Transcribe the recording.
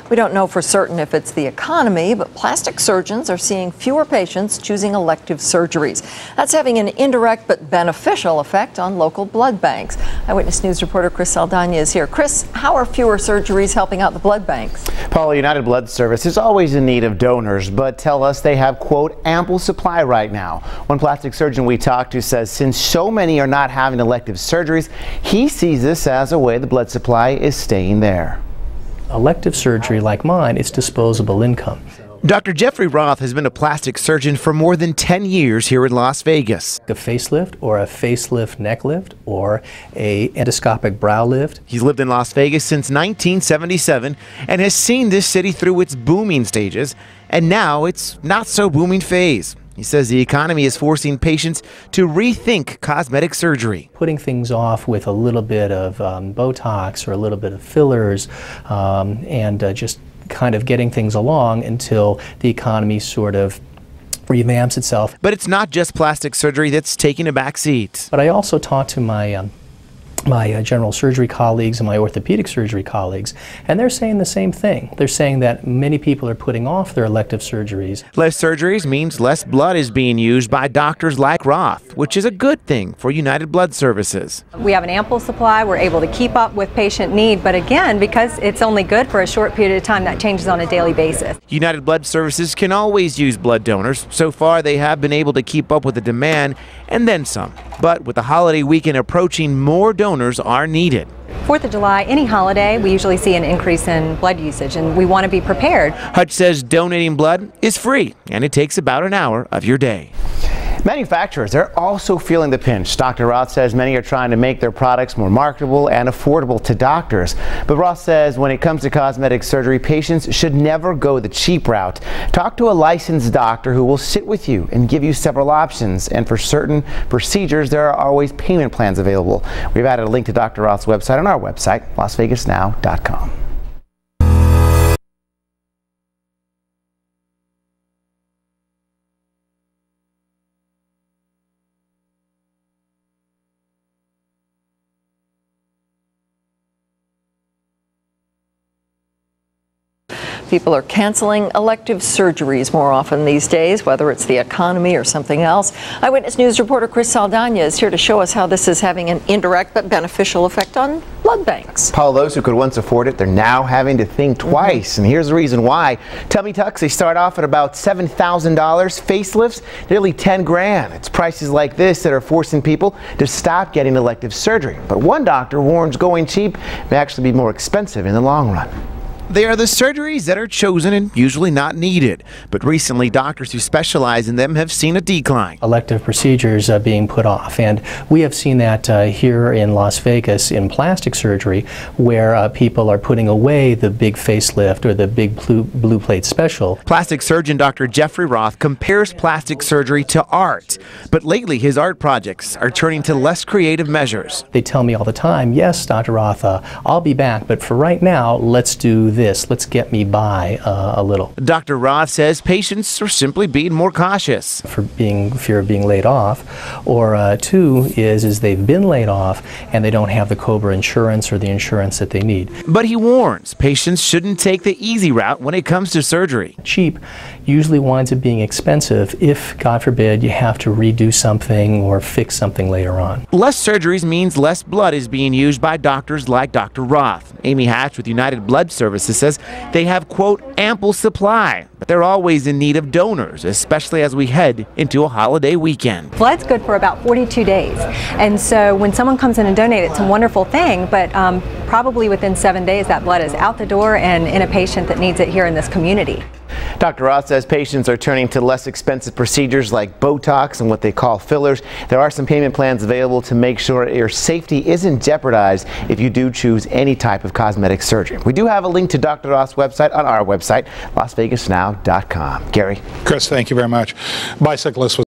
We don't know for certain if it's the economy, but plastic surgeons are seeing fewer patients choosing elective surgeries. That's having an indirect but beneficial effect on local blood banks. Eyewitness News reporter Chris Saldana is here. Chris, how are fewer surgeries helping out the blood banks? Paula, United Blood Service is always in need of donors, but tell us they have, quote, ample supply right now. One plastic surgeon we talked to says since so many are not having elective surgeries, he sees this as a way the blood supply is staying there. Elective surgery like mine is disposable income. Dr. Jeffrey Roth has been a plastic surgeon for more than 10 years here in Las Vegas. A facelift or a facelift neck lift or a endoscopic brow lift. He's lived in Las Vegas since 1977 and has seen this city through its booming stages and now its not so booming phase. He says the economy is forcing patients to rethink cosmetic surgery. Putting things off with a little bit of Botox or a little bit of fillers and just kind of getting things along until the economy sort of revamps itself. But it's not just plastic surgery that's taking a back seat. But I also talked to my general surgery colleagues and my orthopedic surgery colleagues, and they're saying the same thing. They're saying that many people are putting off their elective surgeries. Less surgeries means less blood is being used by doctors like Roth, which is a good thing for United Blood Services. We have an ample supply. We're able to keep up with patient need, but again, because it's only good for a short period of time, that changes on a daily basis. United Blood Services can always use blood donors. So far, they have been able to keep up with the demand and then some. But with the holiday weekend approaching, more donors are needed. 4th of July, any holiday, we usually see an increase in blood usage, and we want to be prepared. Hutch says donating blood is free, and it takes about an hour of your day. Manufacturers, they're also feeling the pinch. Dr. Roth says many are trying to make their products more marketable and affordable to doctors. But Roth says when it comes to cosmetic surgery, patients should never go the cheap route. Talk to a licensed doctor who will sit with you and give you several options. And for certain procedures, there are always payment plans available. We've added a link to Dr. Roth's website on our website, lasvegasnow.com. People are canceling elective surgeries more often these days, whether it's the economy or something else. Eyewitness News reporter Chris Saldana is here to show us how this is having an indirect but beneficial effect on blood banks. Paul, those who could once afford it, they're now having to think twice. And here's the reason why. Tummy tucks, they start off at about $7,000. Facelifts, nearly 10 grand. It's prices like this that are forcing people to stop getting elective surgery. But one doctor warns going cheap may actually be more expensive in the long run. They are the surgeries that are chosen and usually not needed. But recently, doctors who specialize in them have seen a decline. Elective procedures being put off. And we have seen that here in Las Vegas in plastic surgery, where people are putting away the big facelift or the big blue plate special. Plastic surgeon Dr. Jeffrey Roth compares plastic surgery to art. But lately, his art projects are turning to less creative measures. They tell me all the time, yes, Dr. Roth, I'll be back, but for right now, let's do this. Let's get me by a little. Dr. Roth says patients are simply being more cautious. Fear of being laid off, or two is they've been laid off and they don't have the COBRA insurance or the insurance that they need. But he warns patients shouldn't take the easy route when it comes to surgery. Cheap usually winds up being expensive if, God forbid, you have to redo something or fix something later on. Less surgeries means less blood is being used by doctors like Dr. Roth. Amy Hatch with United Blood Services says they have, quote, ample supply, but they're always in need of donors, especially as we head into a holiday weekend. Blood's good for about 42 days, and so when someone comes in and donates, it's a wonderful thing, but probably within 7 days that blood is out the door and in a patient that needs it here in this community. Dr. Roth says patients are turning to less expensive procedures like Botox and what they call fillers. There are some payment plans available to make sure your safety isn't jeopardized if you do choose any type of cosmetic surgery. We do have a link to Dr. Roth's website on our website, lasvegasnow.com. Gary. Chris, thank you very much. Bicyclists